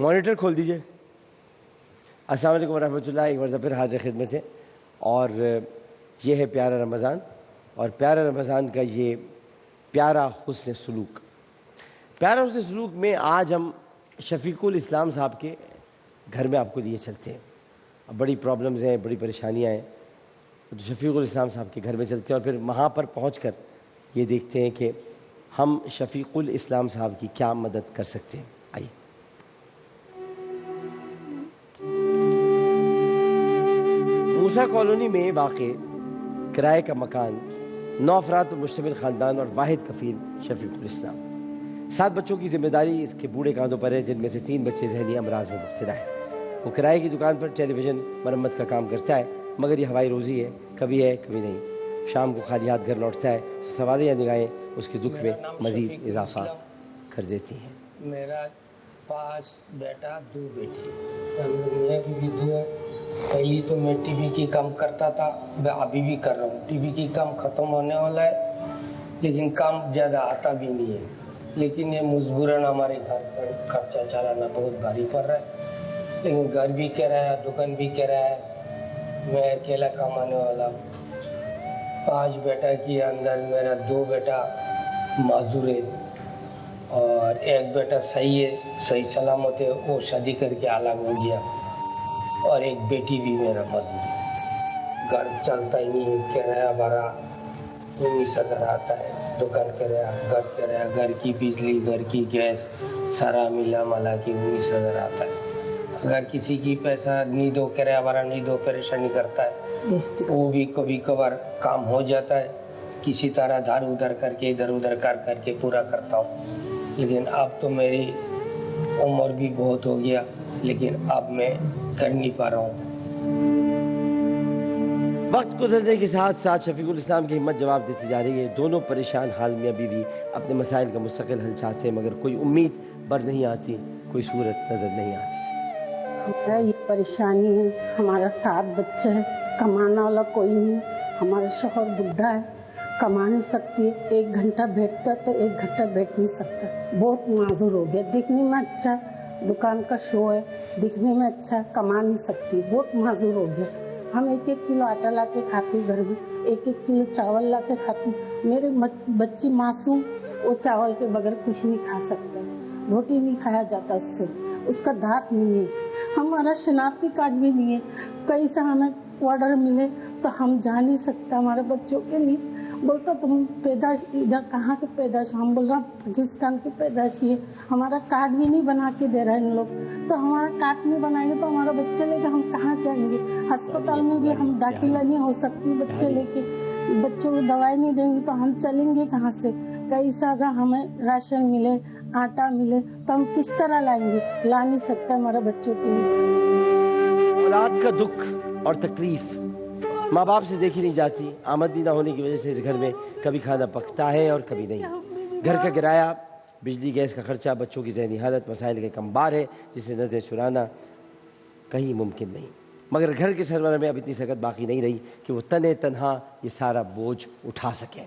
Monitor کھول دیجئے. السلام علیکم ورحمۃ اللہ. ایک مرتبہ پھر حاضر خدمت ہے. اور یہ ہے پیارا رمضان, اور پیارا رمضان کا یہ پیارا حسن سلوک. پیارا حسن سلوک میں آج ہم شفیق الاسلام صاحب کے گھر میں آپ کو لیے چلتے ہیں. اب بڑی پرابلمز ہیں, بڑی پریشانیاں ہیں, تو شفیق الاسلام صاحب کے گھر میں چلتے ہیں اور پھر وہاں پر پہنچ کر یہ دیکھتے ہیں کہ ہم شفیق الاسلام صاحب کی کیا مدد کر سکتے ہیں. آئیے. موسیٰ کالونی میں واقع کرائے کا مکان 9 افراد پر مشتمل خاندان اور واحد کفیل شفیق الاسلام. 7 بچوں کی ذمہ داری اس کے بوڑھے کاندھوں پر ہے, جن میں سے 3 بچے ذہنی امراض میں مبتلا ہیں. وہ کرائے کی دکان پر ٹیلی ویژن مرمت کا کام کرتا ہے, مگر یہ ہوائی روزی ہے, کبھی ہے کبھی نہیں. شام کو خالی ہاتھ گھر لوٹتا ہے. سوالیہ نگاہیں اس کے دکھ میں مزید اضافہ کر دیتی ہیں. میرا 5 بیٹا 2 بیٹی. میں بھی 2. پہلی تو میں ٹی وی کی کام کرتا تھا, ابھی بھی کر رہا ہوں. ٹی وی کی کام ختم ہونے والا ہے, لیکن کام زیادہ آتا بھی نہیں ہے. لیکن یہ مجبوراً ہمارے گھر پر خرچہ چلانا بہت بھاری پڑ رہا ہے. لیکن گھر بھی کرایہ, دکان بھی کرایہ, میں اکیلا کمانے والا ہوں. 5 بیٹا کے اندر میرا 2 بیٹا معذور ہے اور 1 بیٹا صحیح ہے, صحیح سلامت ہے, وہ شادی کر کے الگ ہو گیا. اور 1 بیٹی بھی میرا معذور ہے. گھر چلتا ہی نہیں ہے. کرایہ بھرا 19,000 آتا ہے, دکان کرایہ, گھر کرایہ, گھر کی بجلی, گھر کی گیس, سارا ملا ملا کے 19,000 آتا ہے. اگر کسی کی پیسہ نہیں دو, کرایہ بھرا نہیں دو, پریشانی کرتا ہے. وہ بھی کبھی کبھار کام ہو جاتا ہے, کسی طرح دھار ادھر کر کے ادھر ادھر کر کے پورا کرتا ہوں. لیکن اب تو میری عمر بھی بہت ہو گیا, لیکن اب میں کر نہیں پا رہا ہوں. وقت گزرنے کے ساتھ ساتھ شفیق الاسلام کی ہمت جواب دیتی جا رہی ہے. دونوں پریشان حال میاں بیوی اپنے مسائل کا مستقل حل چاہتے ہیں, مگر کوئی امید بر نہیں آتی, کوئی صورت نظر نہیں آتی. ہمارا یہ پریشانی ہے, ہمارا 7 بچے ہیں, کمانے والا کوئی نہیں. ہمارا شوہر بڈھا ہے, کما نہیں سکتی ہے. 1 گھنٹہ بیٹھتا تو 1 گھنٹہ بیٹھ نہیں سکتا. بہت معذور ہو گیا. دکھنے میں اچھا, دکان کا شو ہے, دکھنے میں اچھا, کما نہیں سکتی, بہت معذور ہو گیا. ہم 1-1 کلو آٹا لا کے کھاتے گھر میں, 1-1 کلو چاول لا کے کھاتے. میرے بچی معصوم, وہ چاول کے بغیر کچھ نہیں کھا سکتا, روٹی نہیں کھایا جاتا اس سے, اس کا دانت نہیں ہے. ہمارا شناختی کارڈ بھی نہیں ہے. کہیں سے ہمیں آرڈر ملے تو ہم جا نہیں سکتے ہمارے بچوں کے لیے. بولتا تم پیدائش ادھر کہاں کے پیدائش, ہم بول رہے ہیں پاکستان کی پیدائشی ہے. ہمارا کارڈ بھی نہیں بنا کے دے رہے ان لوگ. تو ہمارا کارڈ نہیں بنائیں گے تو ہمارا بچے لے کے ہم کہاں جائیں گے؟ ہسپتال میں بھی ہم داخلہ نہیں ہو سکتی بچے لے کے. بچوں کو دوائی نہیں دیں گے تو ہم چلیں گے کہاں سے؟ کئی سا اگر ہمیں راشن ملے, آٹا ملے تو ہم کس طرح لائیں گے؟ لا نہیں سکتے ہمارے بچوں کے لیے. اولاد کا دکھ اور تکلیف ماں باپ سے دیکھی نہیں جاتی. آمدنی نہ ہونے کی وجہ سے اس گھر میں کبھی کھانا پکتا ہے اور کبھی نہیں. گھر کا کرایہ, بجلی گیس کا خرچہ, بچوں کی ذہنی حالت مسائل کا کم بار ہے جسے نظر چرانا کہیں ممکن نہیں. مگر گھر کے سربراہ میں اب اتنی سکت باقی نہیں رہی کہ وہ تنہا تنہا یہ سارا بوجھ اٹھا سکیں.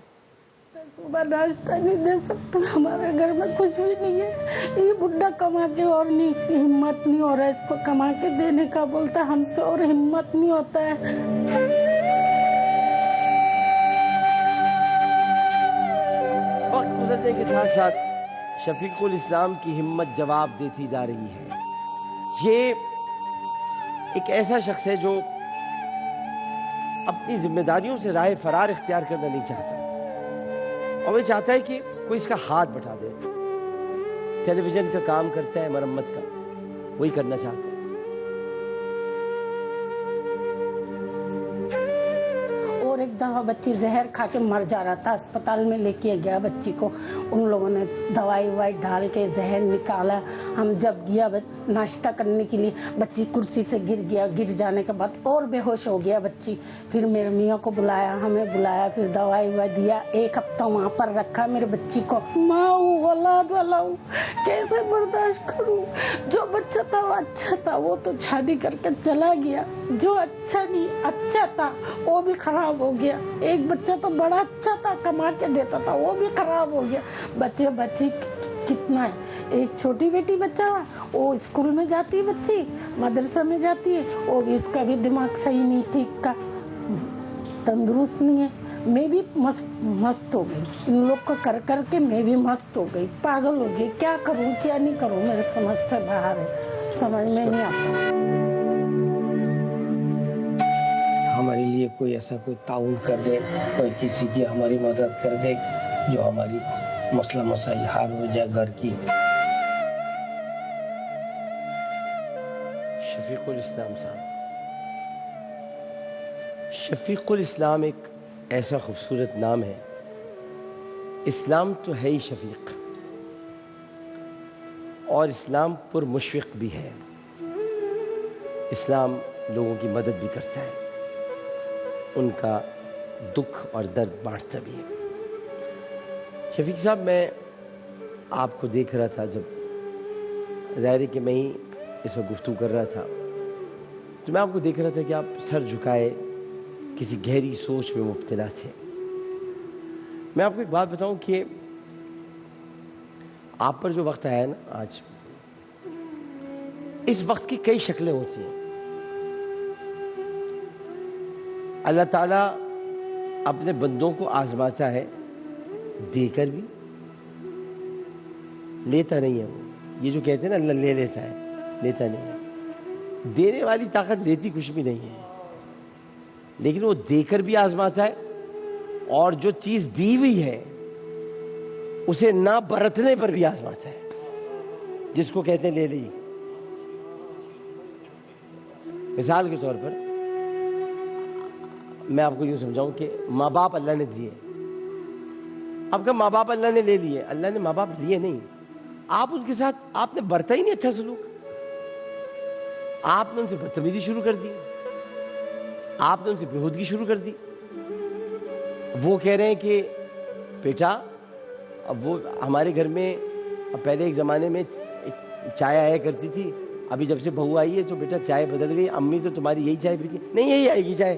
صبح ناشتہ نہیں دے سکتا, ہمارے گھر میں کچھ بھی نہیں ہے. یہ بڈھا کما کے اور نہیں, ہمت نہیں ہو رہا ہے اس کو کما کے دینے کا. بولتا ہم سے اور ہمت نہیں ہوتا ہے. وقت گزرنے کے ساتھ ساتھ شفیق الاسلام کی ہمت جواب دیتی جا رہی ہے. یہ ایک ایسا شخص ہے جو اپنی ذمہ داریوں سے راہ فرار اختیار کرنا نہیں چاہتا, اور وہ چاہتا ہے کہ کوئی اس کا ہاتھ بٹا دے. ٹیلی ویژن کا کام کرتا ہے, مرمت کا, وہی کرنا چاہتا ہے. اور ایک دفعہ بچی زہر کھا کے مر جا رہا تھا, اسپتال میں لے کے گیا بچی کو. ان لوگوں نے دوائی وائی ڈال کے زہر نکالا. ہم جب گیا ناشتہ کرنے کے لیے, بچی کرسی سے گر گیا. گر جانے کے بعد اور بے ہوش ہو گیا بچی. پھر میرے میاں کو بلایا, ہمیں بلایا, پھر دوائی وائی دیا. 1 ہفتہ وہاں پر رکھا میرے بچی کو. ماں ہوں, اولاد والا ہوں, کیسے برداشت کروں؟ جو بچہ تھا وہ اچھا تھا, وہ تو شادی کر کے چلا گیا. جو اچھا نہیں اچھا تھا وہ بھی خراب ہو گیا. ایک بچہ تو بڑا اچھا تھا, کما کے دیتا تھا, وہ بھی خراب ہو گیا. بچے بچی कितना है। एक छोटी बेटी बच्चा हुआ, वो स्कूल में जाती है बच्ची, मदरसा में जाती है, वो भी इसका भी दिमाग सही नहीं, ठीक का तंदुरुस्त नहीं है। मैं भी मस्त हो गई, इन लोग को कर कर के मैं भी मस्त हो गई, पागल हो गई। क्या करूं क्या नहीं करूं, मेरे समझ से बाहर है, समझ में नहीं आता। हमारे लिए कोई ऐसा कोई ताउन कर दे, कोई किसी की हमारी मदद कर दे, जो हमारी मसला मसाइल हल हो जाए घर की। शफीकुल इस्लाम साहब, शफीकुल इस्लाम एक ऐसा खूबसूरत नाम है। इस्लाम तो है ही शफीक, और इस्लाम पुरमुशफ़िक़ भी है। इस्लाम लोगों की मदद भी करता है, उनका दुख और दर्द बांटता भी है। शफीक साहब, मैं आपको देख रहा था, जब ज़ाहिर है कि मैं ही इस वक्त गुफ्तगू कर रहा था, तो मैं आपको देख रहा था कि आप सर झुकाए किसी गहरी सोच में मुब्तला थे। मैं आपको एक बात बताऊं कि आप पर जो वक्त आया है ना आज, इस वक्त की कई शक्लें होती हैं। अल्लाह ताला अपने बंदों को आजमाता है, देकर भी, लेता नहीं है वो। ये जो कहते हैं ना अल्लाह ले लेता है, लेता नहीं है। देने वाली ताकत देती कुछ भी नहीं है, लेकिन वो देकर भी आजमाता है, और जो चीज दी हुई है उसे ना बरतने पर भी आजमाता है, जिसको कहते हैं ले ली। मिसाल के तौर पर मैं आपको यूं समझाऊं कि माँ बाप अल्लाह ने दिए। आपका माँ बाप अल्लाह ने ले लिए, अल्लाह ने माँ बाप लिए नहीं, आप उनके साथ आपने बरता ही नहीं अच्छा सलूक, आपने उनसे बदतमीजी शुरू कर दी, आपने उनसे बेहूदगी शुरू कर दी। वो कह रहे हैं कि बेटा, अब वो हमारे घर में पहले एक ज़माने में एक चाय आया करती थी, अभी जब से बहू आई है तो बेटा चाय बदल गई, अम्मी तो तुम्हारी यही चाय पीती, नहीं यही आएगी चाय।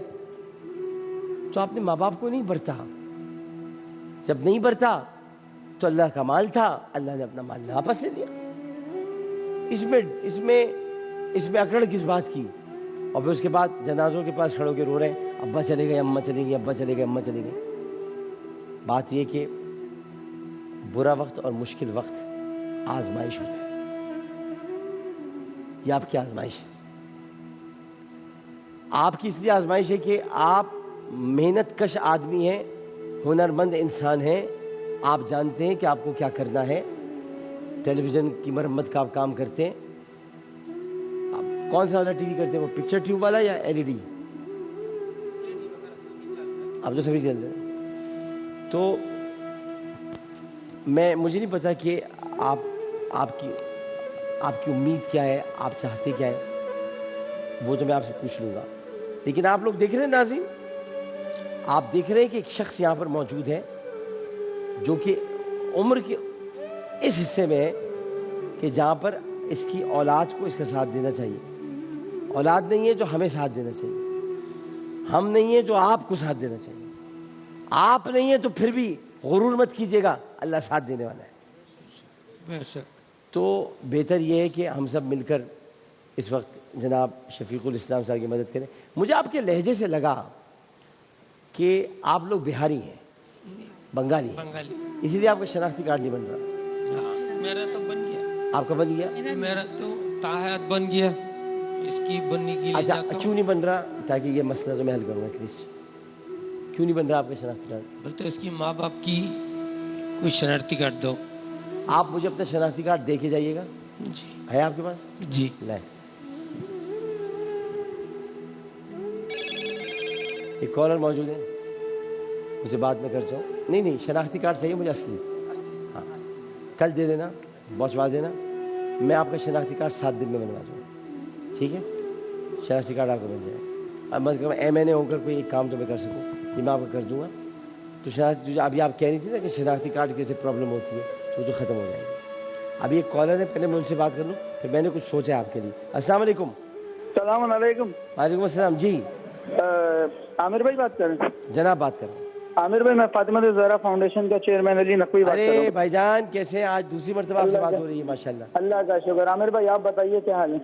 तो आपने माँ बाप को नहीं बरता, जब नहीं बरता तो अल्लाह का माल था, अल्लाह ने अपना माल वापस ले लिया। इसमें अकड़ किस बात की? और फिर उसके बाद जनाजों के पास खड़े होकर रो रहे हैं, अब्बा चले गए, अम्मा चली गई, अब्बा चले गए, अम्मा चली गई। बात यह कि बुरा वक्त और मुश्किल वक्त आजमाइश होता है। ये आपकी आजमाइश है, आपकी इसलिए आजमाइश है कि आप मेहनत कश आदमी हैं, हुनरमंद इंसान हैं, आप जानते हैं कि आपको क्या करना है। टेलीविज़न की मरम्मत का आप काम करते हैं। आप कौन सा वाला टीवी करते हैं, वो पिक्चर ट्यूब वाला या एलईडी? अब तो सभी चल रहे हैं। तो मुझे नहीं पता कि आपकी उम्मीद क्या है, आप चाहते क्या है, वो तो मैं आपसे पूछ लूँगा। लेकिन आप लोग देख रहे हैं नाज़रीन, आप देख रहे हैं कि एक शख्स यहाँ पर मौजूद है जो कि उम्र के इस हिस्से में है कि जहाँ पर इसकी औलाद को इसका साथ देना चाहिए। औलाद नहीं है जो हमें साथ देना चाहिए, हम नहीं है जो आपको साथ देना चाहिए। आप नहीं है तो फिर भी गुरूर मत कीजिएगा, अल्लाह साथ देने वाला है। बेशक। तो बेहतर ये है कि हम सब मिलकर इस वक्त जनाब शफीकुल इस्लाम साहब की मदद करें। मुझे आपके लहजे से लगा कि आप लोग बिहारी हैं, बंगाली हैं, इसीलिए आपका शनाख्ती कार्ड नहीं बन रहा। मेरा तो बन गया। आपका बन गया? मेरा तो ताहत बन गया, इसकी बनने के लिए अच्छा, जाता हूं। क्यों नहीं बन रहा? ताकि ये मसला तो मैं हल करूँगा एटलीस्ट। क्यों नहीं बन रहा आपका शनाख्ती कार्ड? बोलते इसकी माँ बाप की कोई शनाख्ती कार्ड दो। आप मुझे अपना शनाख्ती कार्ड दे के जाइएगा। जी है आपके पास? जी। लाए। एक कॉलर मौजूद है, मुझे बाद में कर जाओ। नहीं, शनाख्ती कार्ड सही है मुझे, असली। हाँ, कल दे देना, पहुँचवा देना, मैं आपका शनाख्ती कार्ड 7 दिन में बनवा दूँगा, ठीक है? शनाख्ती कार्ड आपको बन जाएगा। अब मतलब MNA होकर कोई एक काम तो मैं कर सकूँ, ये मैं आपको कर दूँगा। तो शनाख्ती, अभी आप कह रही थी ना कि शनाख्ती कार्ड की जैसे प्रॉब्लम होती है तो ख़त्म हो जाएगी। अभी एक कॉलर है, पहले मैं उनसे बात कर लूँ, फिर मैंने कुछ सोचा है आपके लिए। अस्सलाम वालेकुम। सलाम अलैकुम। वालेकुम अस्सलाम। जी आमिर भाई बात कर रहे हैं? जनाब बात कर रहे हैं। आमिर भाई, मैं फातिमा ज़हरा फाउंडेशन का चेयरमैन अली नकवी बात कर रहा अरे हूँ। भाईजान कैसे हैं? आज दूसरी मर्तबा आपसे बात हो रही है माशाल्लाह। अल्लाह का शुक्र। आमिर भाई आप बताइए क्या हाल है?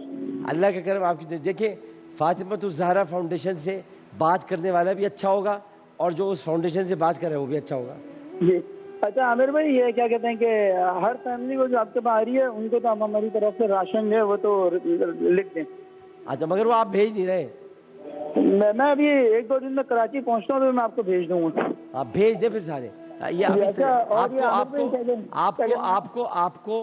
अल्लाह का करम आपकी। देखिए फातिमा ज़हरा फाउंडेशन से बात करने वाला भी अच्छा होगा और जो उस फाउंडेशन से बात कर रहे हैं वो भी अच्छा होगा। जी अच्छा आमिर भाई, ये क्या कहते हैं कि हर फैमिली को जो आपके पास आ रही है उनको तो आप हमारी तरफ से राशन जो है वो तो लिख दें। अच्छा, मगर वो आप भेज नहीं रहे। मैं अभी 1-2 दिन में कराची पहुंचता हूँ तो मैं आपको भेज दूंगा। आप भेज दे फिर सारे। ये अभी अच्छा, और ये आपको आमिर भाई क्या कहते- आपको आपको आपको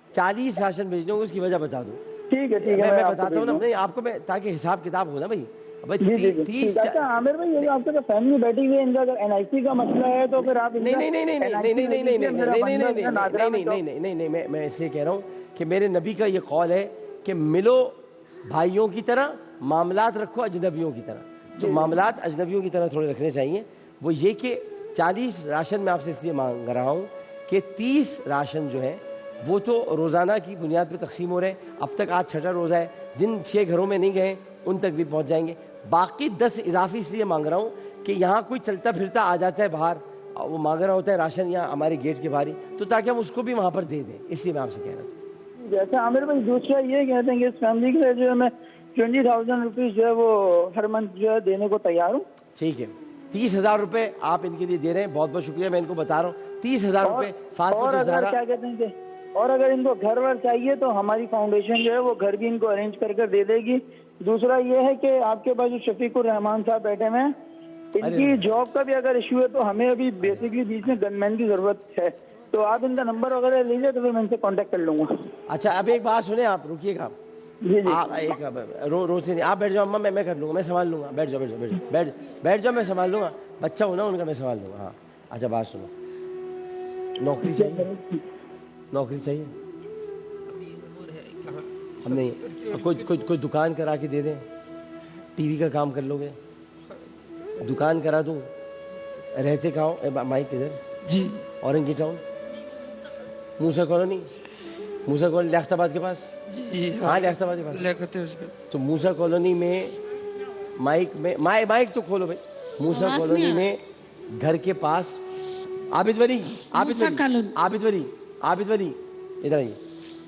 40 राशन भेजने होंगे, उसकी वजह बता दूं। ठीक है मैं आपको बताता हूँ ना, भेज नहीं आपको मैं, ताकि हिसाब किताब हो ना भाई। भाई दूंगा। जी, 30 अच्छा आमिर भाई, ये जो आपके पास फैमिली बैठी हुई है, इनका अगर NIC का मसला है तो फिर आप नहीं नहीं नहीं नहीं नहीं नहीं नहीं नहीं नहीं नहीं नहीं नहीं नहीं नहीं, मैं इससे कह रहा हूँ कि मेरे नबी का ये कौल है कि मिलो भाइयों की तरह, मामलात रखो अजनबियों की तरह। जो मामलात अजनबियों की तरह थोड़े रखने चाहिए वो ये कि 40 राशन मैं आपसे इसलिए मांग रहा हूँ कि 30 राशन जो है वो तो रोज़ाना की बुनियाद पर तकसीम हो रहे हैं। अब तक आज 6ठा रोज़ा है, जिन 6 घरों में नहीं गए उन तक भी पहुँच जाएंगे। बाकी 10 इजाफी इसलिए मांग रहा हूँ कि यहाँ कोई चलता फिरता आ जाता है बाहर, वो मांग रहा होता है राशन यहाँ हमारे गेट के बाहर ही, तो ताकि हम उसको भी वहाँ पर दे दें, इसलिए मैं आपसे कह रहा था। जैसे आमिर भाई दूसरा ये कहते हैं कि इस फैमिली के लिए जो है मैं 20,000 रुपीज़ जो है वो हर मंथ जो है देने को तैयार हूँ। ठीक है, 30,000 रुपये आप इनके लिए दे रहे हैं, बहुत बहुत शुक्रिया। मैं इनको बता रहा हूँ 30,000 रुपये फातिमा ज़हरा। क्या कहते हैं कि और अगर इनको घर वर चाहिए तो हमारी फाउंडेशन जो है वो घर भी इनको अरेंज कर कर दे देगी। दूसरा ये है कि आपके पास जो शफीकुर रहमान साहब बैठे हुए हैं, इनकी जॉब का भी अगर इशू है तो हमें अभी बेसिकली बीच में गनमैन की जरूरत है, तो आप इनका नंबर वगैरह लीजिए तो फिर मैं इनसे कांटेक्ट कर लूंगा। अच्छा अब एक बात सुने, आप रुकिएगा। जी जी आप एक रोज से नहीं, आप बैठ जाओ अम्मा, मैं कर लूँगा, मैं संभाल लूँगा। बैठ जाओ बैठ जाओ बैठ जाओ बैठ जाओ, मैं संभाल लूँगा। बच्चा हो ना उनका, मैं संभाल लूँगा। हाँ अच्छा बात सुनो, नौकरी चाहिए, नौकरी चाहिए। हम नहीं, कोई दुकान करा के दे दें, टीवी का काम कर लोगे, दुकान करा दूँ। रहते कहाँ? माइक किधर? जी औरंगी टाउन, मूसा कॉलोनी, मूसा कॉलोनी लियाकताबाद के पास। जी हाँ लियाकताबाद के पास। लेकर उसके तो मूसा कॉलोनी में माइक तो खोलो भाई। मूसा कॉलोनी में घर के पास आबिद वली इधर आइए।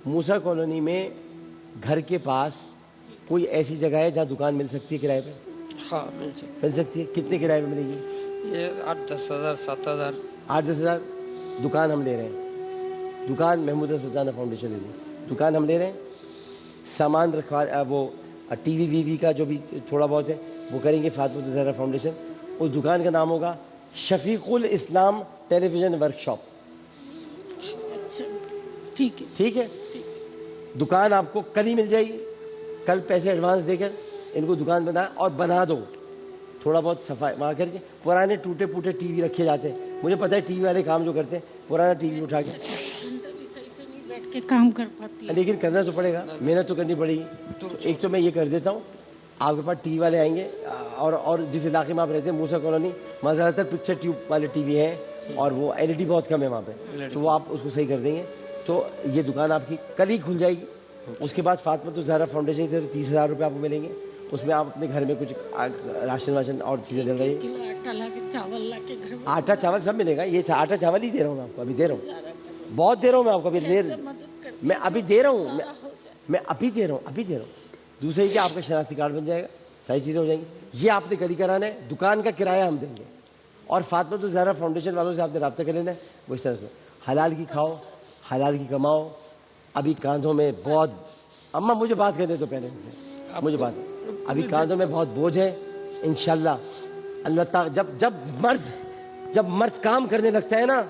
मूसा कॉलोनी में घर के पास कोई ऐसी जगह है जहाँ दुकान मिल सकती है किराए पे? हाँ मिल सकती है। कितने किराए पे मिलेगी? ये 8-10 हज़ार 7 हज़ार 8-10 हज़ार दुकान हम ले रहे हैं। दुकान महमूदा सुल्ताना फाउंडेशन ले रही है, दुकान हम ले रहे हैं। सामान रखवा वो टीवी वीवी का जो भी थोड़ा बहुत है वो करेंगे फातिमा ज़हरा फाउंडेशन। उस दुकान का नाम होगा शफीकुल इस्लाम टेलीविज़न वर्कशॉप। ठीक है। दुकान आपको कल ही मिल जाएगी। कल पैसे एडवांस देकर इनको दुकान बना दो। थोड़ा बहुत सफाई वहाँ करके, पुराने टूटे फूटे टीवी रखे जाते हैं, मुझे पता है टीवी वाले काम जो करते हैं, पुराना टीवी उठा के बैठ के काम कर पाती है, लेकिन करना तो पड़ेगा, मेहनत तो करनी पड़ेगी। तो एक तो मैं ये कर देता हूँ, आपके पास टीवी वाले आएंगे और जिस इलाके में आप रहते हैं मूसा कॉलोनी, वहाँ ज़्यादातर पिक्चर ट्यूब वाले टीवी हैं और वो LED बहुत कम है वहाँ पे, तो वो आप उसको सही कर देंगे। तो ये दुकान आपकी कल ही खुल जाएगी। उसके बाद फातिमा ज़हरा फाउंडेशन की तरफ 30,000 रुपये आपको मिलेंगे। उसमें आप अपने घर में कुछ राशन वाशन और चीज़ें डल रही है, आटा ला के चावल ला के घर में आटा चावल सब मिलेगा। ये आटा चावल ही दे रहा हूँ मैं आपको, अभी दे रहा हूँ, बहुत दे रहा हूँ मैं आपको, मैं अभी दे रहा हूँ, मैं अभी दे रहा हूँ। दूसरे कि आपका शनाख्ती कार्ड बन जाएगा, सारी चीज़ें हो जाएंगी। ये आपने कल ही कराना है। दुकान का किराया हम देंगे और फातिमा ज़हरा फाउंडेशन वालों से आपने रब्ता कर लेना है। वो इस तरह से हलाल की खाओ, हलाल की कमाओ। अभी कांधों में बहुत, अम्मा मुझे बात करने तो पहले से, मुझे बात, अभी कांधों में बहुत बोझ है। इंशाल्लाह अल्लाह ताला जब मर्द काम करने लगता है ना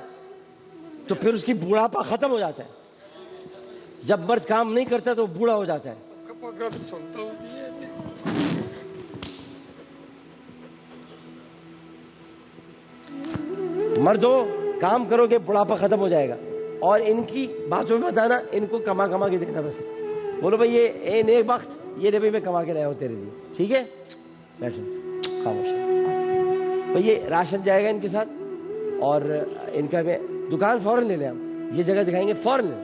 तो फिर उसकी बुढ़ापा खत्म हो जाता है। जब मर्द काम नहीं करता तो बूढ़ा हो जाता है। मर्दों काम करोगे बुढ़ापा खत्म हो जाएगा। और इनकी बातों में बताना, इनको कमा के देना बस। बोलो भाई ये नेक वक्त, ये ले भाई मैं कमा के लाया हूँ तेरे लिए, ठीक है? बैठो खामोश भाई। ये राशन जाएगा इनके साथ और इनका दुकान फ़ौरन ले लें हम, ये जगह दिखाएंगे फ़ौरन लें,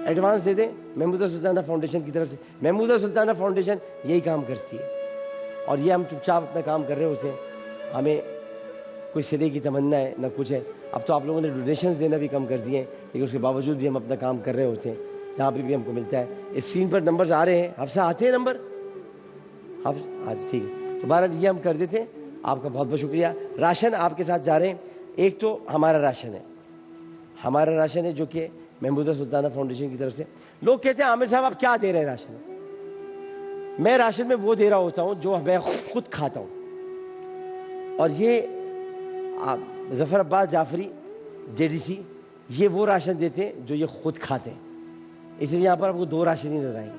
एडवांस दे दें महमूदा सुल्ताना फाउंडेशन की तरफ से। महमूदा सुल्ताना फाउंडेशन यही काम करती है और ये हम चुपचाप अपना काम कर रहे होते हैं। हमें کوئی سلے کی تمنا ہے نہ کچھ ہے. اب تو آپ لوگوں نے ڈونیشنز دینا بھی کم کر دیے ہیں, لیکن اس کے باوجود بھی ہم اپنا کام کر رہے ہوتے ہیں. یہاں پہ بھی ہم کو ملتا ہے. اسکرین پر نمبرز آ رہے ہیں. حفصہ آتے ہیں نمبر؟ آج ٹھیک ہے. تو بہرحال یہ ہم کر دیتے ہیں. آپ کا بہت بہت شکریہ. راشن آپ کے ساتھ جا رہے ہیں. ایک تو ہمارا راشن ہے جو کہ محمودہ سلطانہ فاؤنڈیشن کی طرف سے. لوگ کہتے ہیں عامر صاحب آپ کیا دے رہے ہیں راشن؟ میں راشن میں وہ دے رہا ہوتا ہوں جو میں خود کھاتا ہوں. اور یہ ظفر عباس جعفری JDC یہ وہ راشن دیتے ہیں جو یہ خود کھاتے ہیں. اس لیے یہاں پر آپ کو 2 راشن ہی نظر آئیں گے.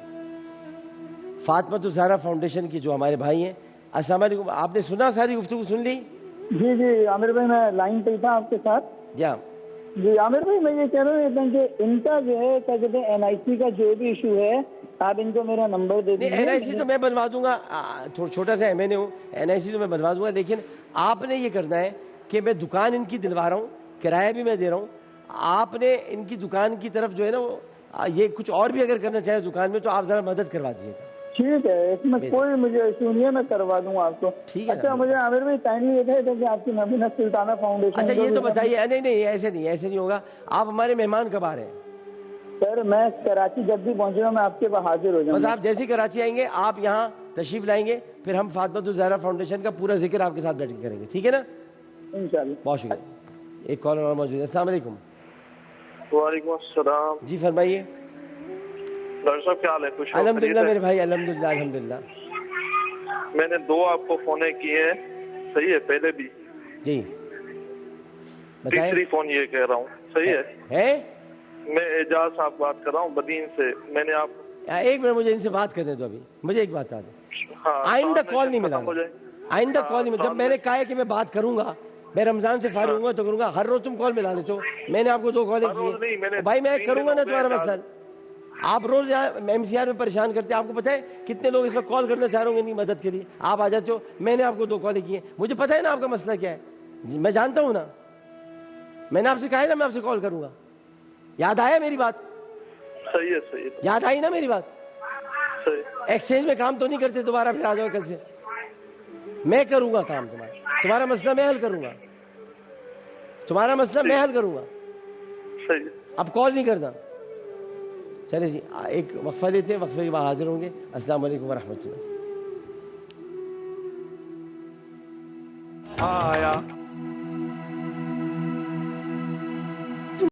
فاطمہ الزہرا فاؤنڈیشن کے جو ہمارے بھائی ہیں. السلام علیکم. آپ نے سنا ساری گفتگو سن لی؟ جی عامر بھائی میں لائن پہ تھا آپ کے ساتھ. جی عامر بھائی میں یہ کہہ رہا ہوں کہ ان کا جو ہے کیا کہتے ہیں NIC کا جو بھی ایشو ہے آپ ان کو میرا نمبر دے دیجیے. NIC تو میں بنوا دوں گا. چھوٹا سا MNA ہوں. NIC تو میں بنوا دوں گا. لیکن آپ نے یہ کرنا ہے کہ میں دکان ان کی دلوا رہا ہوں, کرایہ بھی میں دے رہا ہوں. آپ نے ان کی دکان کی طرف جو ہے نا یہ کچھ اور بھی اگر کرنا چاہے دکان میں تو آپ ذرا مدد کروا دیجیے گا. ٹھیک ہے, اس میں کوئی مجھے ایشو نہیں ہے, میں کروا دوں گا آپ کو. اچھا مجھے عامر بھائی کائنڈلی یہ کہے تھے کہ آپ کی محمودہ سلطانہ فاؤنڈیشن. اچھا یہ تو بتائیے. نہیں ایسے نہیں ہوگا. آپ ہمارے مہمان کب آ رہے ہیں؟ سر میں کراچی جب بھی پہنچے گا میں آپ کے پاس حاضر ہو جاؤں گا. بس آپ جیسے ہی کراچی آئیں گے آپ یہاں تشریف لائیں گے, پھر ہم فاطمہ الزہرا فاؤنڈیشن کا پورا ذکر آپ کے ساتھ بیٹھ کے کریں گے. ٹھیک ہے نا؟ انشاءاللہ. بہت شکریہ. ایک کالر اور موجود ہے. السلام علیکم. وعلیکم السلام. جی فرمائیے. ڈاکٹر صاحب کیا حال ہے؟ خوش الحمدللہ میرے بھائی, الحمدللہ. میں نے 2 آپ کو فونے کیے ہیں, صحیح ہے؟ پہلے بھی جی بتائیں. تیسری فون یہ کہہ رہا ہوں, صحیح ہے؟ میں اعجاز صاحب بات کر رہا ہوں بدین سے. میں نے آپ ایک منٹ مجھے ان سے بات کرنے دو. ابھی مجھے ایک بات دیں. آئندہ کال نہیں ملانا. جب میں نے کہا ہے کہ میں بات کروں گا, میں رمضان سے فارغ ہوں گا تو کروں گا. ہر روز تم کال ملا لیتے ہو. میں نے آپ کو 2 کالیں کی ہیں بھائی. میں کروں گا نا تمہارا مسئلہ. آپ روز یہاں MCR میں پریشان کرتے ہیں. آپ کو پتہ ہے کتنے لوگ اس وقت کال کرنا چاہ رہے ہوں گے ان کی مدد کے لیے. آپ آ جاتے ہو. میں نے آپ کو 2 کالیں کی ہیں. مجھے پتہ ہے نا آپ کا مسئلہ کیا ہے. میں جانتا ہوں نا. میں نے آپ سے کہا ہے نا میں آپ سے کال کروں گا. یاد آیا میری بات؟ صحیح ہے. یاد آئی نا میری بات؟ ایکسچینج میں کام تو نہیں کرتے. دوبارہ پھر آ جاؤ کل سے. میں کروں گا کام تمہارا مسئلہ میں حل کروں گا. اب کال نہیں کرنا. چلے جی ایک وقفہ لیتے ہیں. وقفے کے بعد حاضر ہوں گے. السلام علیکم ورحمۃ اللہ.